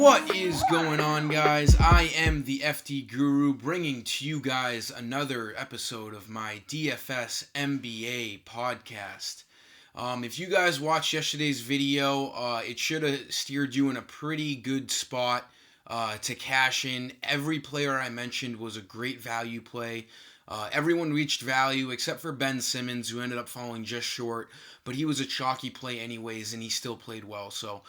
What is going on, guys? I am the FD Guru, bringing to you guys another episode of my DFS NBA podcast. If you guys watched yesterday's video, it should have steered you in a pretty good spot to cash in. Every player I mentioned was a great value play. Everyone reached value except for Ben Simmons, who ended up falling just short, but he was a chalky play anyways, and he still played well. So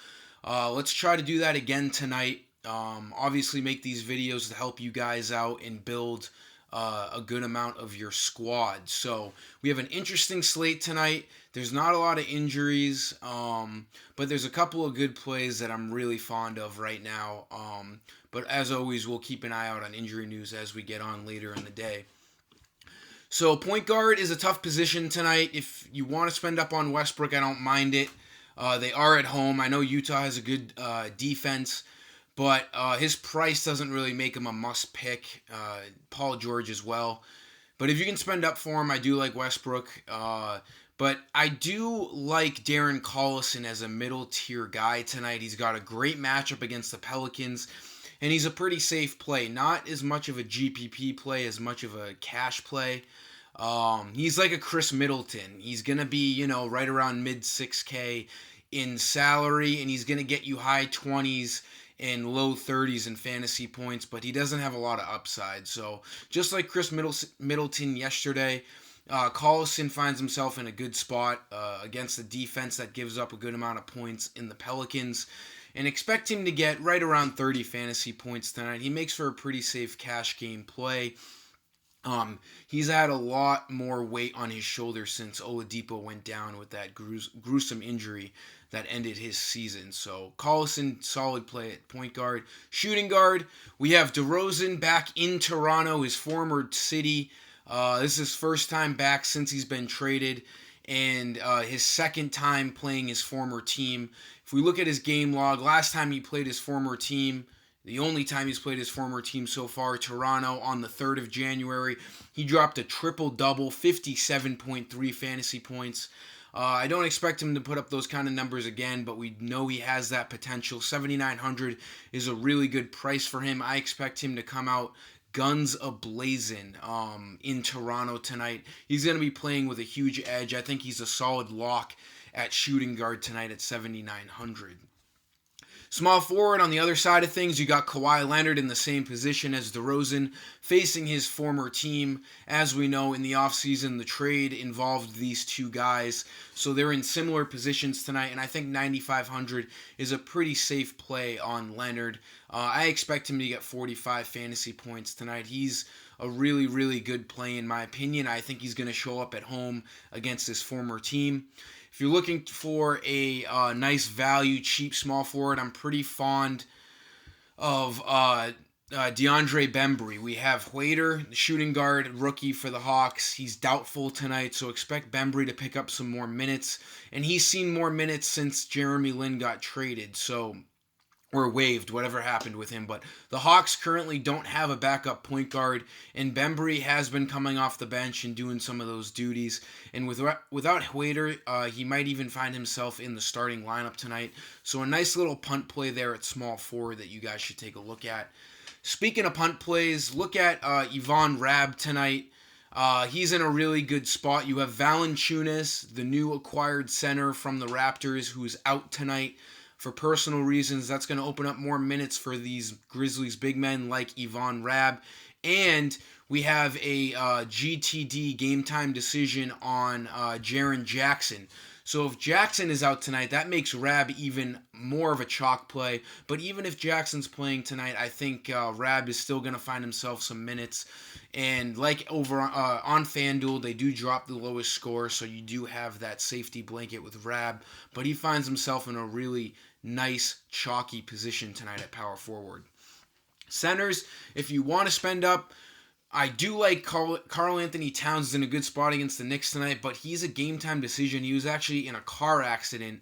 let's try to do that again tonight. Obviously, make these videos to help you guys out and build a good amount of your squad. So we have an interesting slate tonight. There's not a lot of injuries, but there's a couple of good plays that I'm really fond of right now. But as always, we'll keep an eye out on injury news as we get on later in the day. So point guard is a tough position tonight. If you want to spend up on Westbrook, I don't mind it. They are at home. I know Utah has a good defense, but his price doesn't really make him a must pick. Paul George as well. But if you can spend up for him, I do like Westbrook. But I do like Darren Collison as a middle tier guy tonight. He's got a great matchup against the Pelicans, and he's a pretty safe play. Not as much of a GPP play as much of a cash play. He's like a Chris Middleton. He's going to be, right around mid 6K in salary, and he's going to get you high 20s and low 30s in fantasy points, but he doesn't have a lot of upside. So just like Chris Middleton yesterday, Collison finds himself in a good spot against a defense that gives up a good amount of points in the Pelicans, and expect him to get right around 30 fantasy points tonight. He makes for a pretty safe cash game play. He's had a lot more weight on his shoulders since Oladipo went down with that gruesome injury that ended his season. So Collison, solid play at point guard. Shooting guard, we have DeRozan back in Toronto, his former city. This is his first time back since he's been traded, and his second time playing his former team. If we look at his game log, last time he played his former team, the only time he's played his former team so far, Toronto, on the 3rd of January, he dropped a triple-double, 57.3 fantasy points. I don't expect him to put up those kind of numbers again, but we know he has that potential. 7,900 is a really good price for him. I expect him to come out guns a-blazing in Toronto tonight. He's going to be playing with a huge edge. I think he's a solid lock at shooting guard tonight at 7,900. Small forward, on the other side of things, you got Kawhi Leonard in the same position as DeRozan, facing his former team. As we know, in the offseason, the trade involved these two guys, so they're in similar positions tonight, and I think 9,500 is a pretty safe play on Leonard. I expect him to get 45 fantasy points tonight. He's a really, really good play in my opinion. I think he's going to show up at home against his former team. If you're looking for a nice value, cheap small forward, I'm pretty fond of DeAndre Bembry. We have Huerter, the shooting guard, rookie for the Hawks. He's doubtful tonight, so expect Bembry to pick up some more minutes. And he's seen more minutes since Jeremy Lin got traded, or waived, whatever happened with him. But the Hawks currently don't have a backup point guard, and Bembry has been coming off the bench and doing some of those duties. And without Huerter, he might even find himself in the starting lineup tonight. So a nice little punt play there at small forward that you guys should take a look at. Speaking of punt plays, look at Ivan Rabb tonight. He's in a really good spot. You have Valanciunas, the new acquired center from the Raptors, who's out tonight for personal reasons. That's going to open up more minutes for these Grizzlies big men like Ivan Rabb. And we have a GTD game time decision on Jaren Jackson. So if Jackson is out tonight, that makes Rabb even more of a chalk play. But even if Jackson's playing tonight, I think Rabb is still going to find himself some minutes. And like over on FanDuel, they do drop the lowest score, so you do have that safety blanket with Rabb. But he finds himself in a really nice, chalky position tonight at power forward. Centers, if you want to spend up, I do like Karl Anthony Towns in a good spot against the Knicks tonight, but he's a game-time decision. He was actually in a car accident,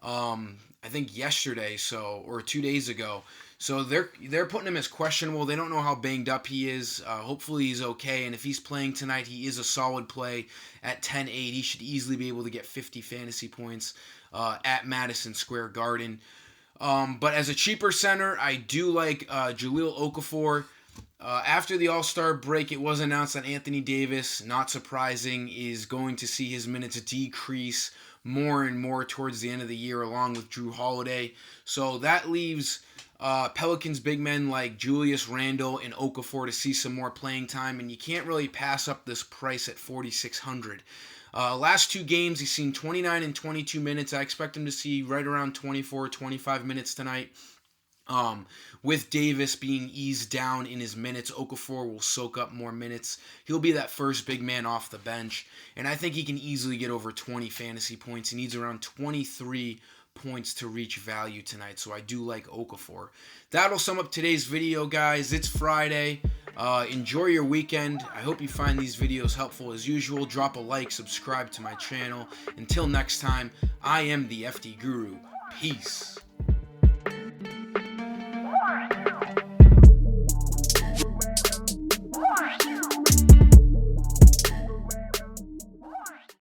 I think yesterday, or 2 days ago. So they're putting him as questionable. They don't know how banged up he is. Hopefully he's okay, and if he's playing tonight, he is a solid play at 10-8. He should easily be able to get 50 fantasy points at Madison Square Garden. But as a cheaper center, I do like Jahlil Okafor. After the All-Star break, it was announced that Anthony Davis, not surprising, is going to see his minutes decrease more and more towards the end of the year, along with Jrue Holiday. So that leaves Pelicans big men like Julius Randle and Okafor to see some more playing time, and you can't really pass up this price at $4,600. Last two games, he's seen 29 and 22 minutes. I expect him to see right around 24, 25 minutes tonight. With Davis being eased down in his minutes, Okafor will soak up more minutes. He'll be that first big man off the bench, and I think he can easily get over 20 fantasy points. He needs around 23 points to reach value tonight, so I do like Okafor. That'll sum up today's video, guys. It's Friday. Enjoy your weekend. I hope you find these videos helpful as usual. Drop a like, subscribe to my channel. Until next time, I am the FD Guru. Peace.